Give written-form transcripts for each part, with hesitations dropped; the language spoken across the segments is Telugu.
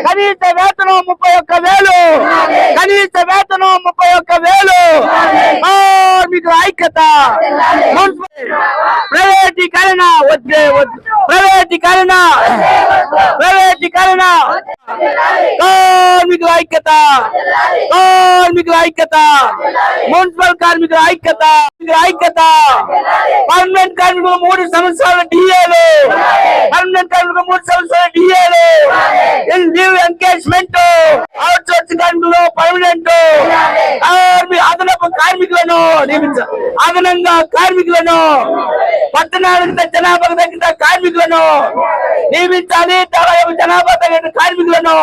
కనీస వేతనం 31,000, కనీస వేతనం 31,000. కార్మికుల ఐక్యత. ప్రైవేటీకరణ వద్దే వద్దు, ప్రైవేటీకరణ, ప్రైవేటీకరణ. కార్మికుల ఐక్యత, కార్మికుల ఐక్యత, మున్సిపల్ కార్మికుల ఐక్యత, ఐక్యత. పర్మనెంట్ కార్మికులు 3 సంవత్సరాల డిఏలు, పర్మనెంట్ కార్మికులు 3 సంవత్సరాల డిఏలు, లీవ్ ఎంగేజ్మెంట్, అవుట్ సోర్సింగ్ కార్మికులు పర్మనెంట్, అదనపు కార్మికులను నియమించాలి, అదనంగా కార్మికులను, పట్టణానికి జనాభా తగ్గిన కార్మికులను నియమించాలి, జనాభా తగ్గిన కార్మికులను.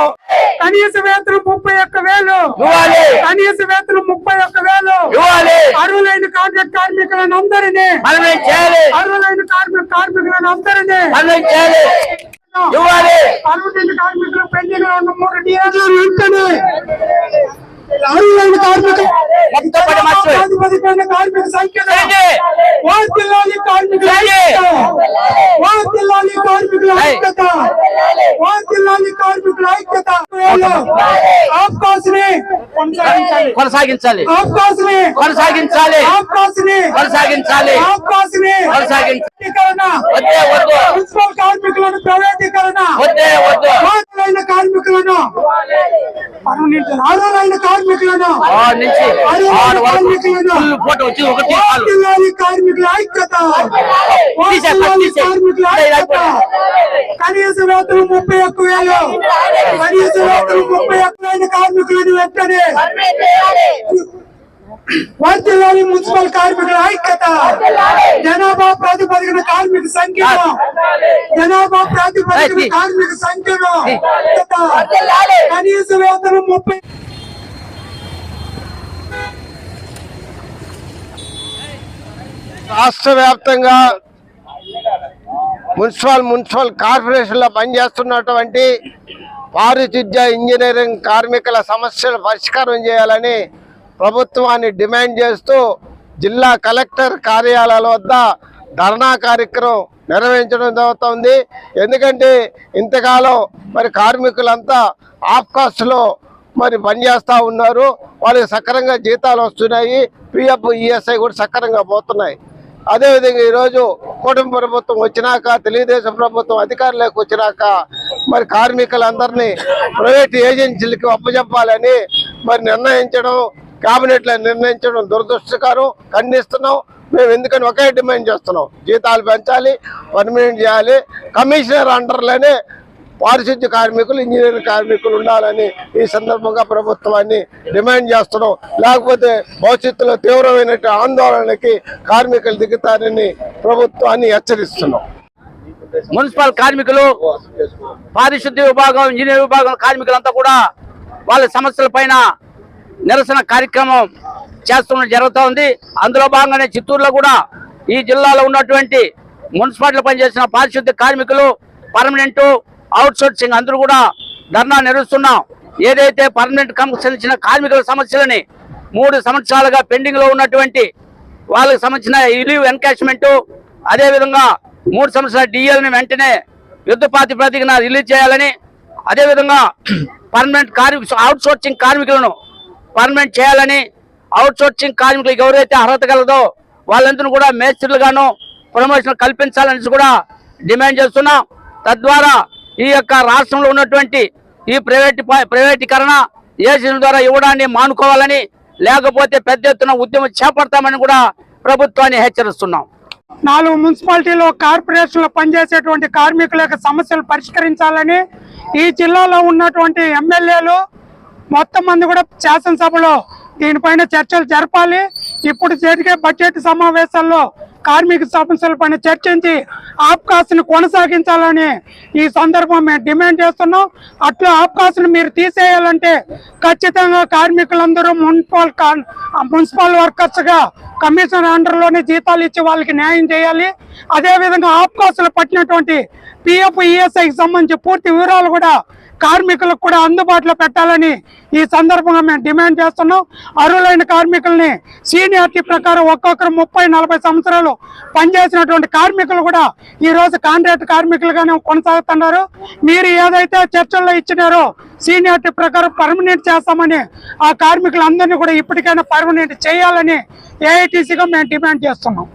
కనీస వేతనం 31,000 ఇవ్వాలి, కనీస వేతనం 31,000 ఇవ్వాలి. అర్హులైన కాంట్రాక్ట్ కార్మికులను అందరినీ పర్మనెంట్ చేయాలి, అర్హులైన కార్మికులను అందరినీ పర్మనెంట్ చేయాలి, ఇవ్వాలి. అర్హులైన కార్మికులు పెండింగ్ లో ఉన్న 3 డిఏలు వెంటనే అర్హులైన కార్మికుల కార్మిక సంఖ్య వార్తిల్లాలి, కార్మికుల వార్తిల్లాలి, కార్మికుల ఐక్యత, వార్తిల్లాలి, కార్మికుల ఐక్యత. అవకాశం కొనసాగించాలి, అవకాశం కొనసాగించాలి, అవకాశం కొనసాగించాలి, అవకాశం కొనసాగించాలి. వద్దే వద్దు, మున్సిపల్ కార్మికులను ప్రైవేటీకరణ వద్దే వద్దు, అర్హులైన కార్మికులను, అర్హులైన కార్మికులను, కార్మికుల ఐక్యత, కార్మికుల ఐక్యత. కనీస వేతనం 31,000, కనీస వేతనం 31,000 కార్మికులను వెంటనే వర్తిల్లాలి. మున్సిపల్ కార్మికుల ఐక్యత, జనాభా ప్రాతిపదికన కార్మిక సంఖ్యను, జనాభా ప్రాతిపదికన కార్మిక సంఖ్యను, కనీస వేతనం 30. రాష్ట్ర వ్యాప్తంగా మున్సిపల్ కార్పొరేషన్లో పనిచేస్తున్నటువంటి పారిశుద్ధ్య ఇంజనీరింగ్ కార్మికుల సమస్యలు పరిష్కారం చేయాలని ప్రభుత్వాన్ని డిమాండ్ చేస్తూ జిల్లా కలెక్టర్ కార్యాలయాల వద్ద ధర్నా కార్యక్రమం నిర్వహించడం జరుగుతుంది. ఎందుకంటే ఇంతకాలం మరి కార్మికులంతా ఆఫ్ కాస్ట్లో మరి పనిచేస్తూ ఉన్నారు, వాళ్ళకి సక్రమంగా జీతాలు వస్తున్నాయి, పిఎఫ్ ఈఎస్ఐ కూడా సక్రమంగా పోతున్నాయి. అదేవిధంగా ఈరోజు కూటమి ప్రభుత్వం వచ్చినాక, తెలుగుదేశం ప్రభుత్వం అధికారంలోకి వచ్చినాక మరి కార్మికులందరినీ ప్రైవేట్ ఏజెన్సీలకి అప్పచెప్పాలని మరి నిర్ణయించడం, కేబినెట్లో నిర్ణయించడం దురదృష్టకరం, ఖండిస్తున్నాం. మేము ఎందుకని ఒకే డిమాండ్ చేస్తున్నాం, జీతాలు పెంచాలి, పర్మనెంట్ చేయాలి, కమిషనర్ అండర్లోనే పారిశుద్ధ్య కార్మికులు, ఇంజనీరింగ్ కార్మికులు ఉండాలని ఈ సందర్భంగా ప్రభుత్వాన్ని డిమాండ్ చేస్తున్నాం. లేకపోతే భవిష్యత్తులో తీవ్రమైన ఆందోళనకి కార్మికులు దిగుతారని ప్రభుత్వాన్ని హెచ్చరిస్తున్నాం. మున్సిపల్ కార్మికులు, పారిశుద్ధ్య విభాగం, ఇంజనీర్ విభాగం కార్మికులంతా కూడా వాళ్ళ సమస్యల పైన నిరసన కార్యక్రమం చేస్తున్న జరుగుతూ ఉంది. అందులో భాగంగానే చిత్తూరులో కూడా ఈ జిల్లాలో ఉన్నటువంటి మున్సిపాలిటీలో పనిచేసిన పారిశుద్ధ్య కార్మికులు, పర్మనెంట్, అవుట్ సోర్సింగ్ అందరూ కూడా ధర్నా నిర్వహిస్తున్నాం. ఏదైతే పర్మనెంట్ సంబంధించిన కార్మికుల సమస్యలని 3 సంవత్సరాలుగా పెండింగ్ లో ఉన్నటువంటి వాళ్ళకి సంబంధించిన లీవ్ ఎన్కాష్మెంట్, అదేవిధంగా 3 సంవత్సరాల డిఎల్ని వెంటనే యుద్ధ ప్రాతిపదికన రిలీజ్ చేయాలని, అదేవిధంగా పర్మనెంట్ అవుట్ సోర్సింగ్ కార్మికులను పర్మనెంట్ చేయాలని, అవుట్ సోర్సింగ్ కార్మికులకు ఎవరైతే అర్హత కలదో వాళ్ళందరూ కూడా మేస్త్రులుగాను ప్రమోషన్ కల్పించాలని కూడా డిమాండ్ చేస్తున్నాం. తద్వారా ఈ యొక్క రాష్ట్రంలో ఉన్నటువంటి ఈ ప్రైవేటీకరణ ఏజెన్సీల ద్వారా ఇవ్వడాన్ని మానుకోవాలని, లేకపోతే పెద్ద ఎత్తున ఉద్యమం చేపడతామని కూడా ప్రభుత్వాన్ని హెచ్చరిస్తున్నాం. 4 మున్సిపాలిటీలో కార్పొరేషన్లో పనిచేసేటువంటి కార్మికుల యొక్క సమస్యలు పరిష్కరించాలని ఈ జిల్లాలో ఉన్నటువంటి ఎమ్మెల్యేలు మొత్తం మంది కూడా శాసనసభలో దీనిపైన చర్చలు జరపాలి. ఇప్పుడు జరిగే బడ్జెట్ సమావేశాల్లో కార్మిక సమస్యలపైన చర్చించి ఆప్కాస్ను కొనసాగించాలని ఈ సందర్భం మేము డిమాండ్ చేస్తున్నాం. అట్లా ఆప్కాస్ను మీరు తీసేయాలంటే ఖచ్చితంగా కార్మికులందరూ మున్సిపల్ వర్కర్స్గా కమిషన్ అండర్లోనే జీతాలు ఇచ్చి వాళ్ళకి న్యాయం చేయాలి. అదేవిధంగా ఆప్కాస్లు పట్టినటువంటి పిఎఫ్ ఈఎస్ఐకి సంబంధించి పూర్తి వివరాలు కూడా కార్మికులకు కూడా అందుబాటులో పెట్టాలని ఈ సందర్భంగా మేము డిమాండ్ చేస్తున్నాం. అర్హులైన కార్మికుల్ని సీనియారిటీ ప్రకారం ఒక్కొక్కరు 30-40 సంవత్సరాలు పనిచేసినటువంటి కార్మికులు కూడా ఈ రోజు కాంట్రాక్ట్ కార్మికులుగానే కొనసాగుతున్నారు. మీరు ఏదైతే చర్చల్లో ఇచ్చినారో సీనియారిటీ ప్రకారం పర్మనెంట్ చేస్తామని ఆ కార్మికులందరినీ కూడా ఇప్పటికైనా పర్మనెంట్ చేయాలని ఏఐటీసీగా మేము డిమాండ్ చేస్తున్నాం.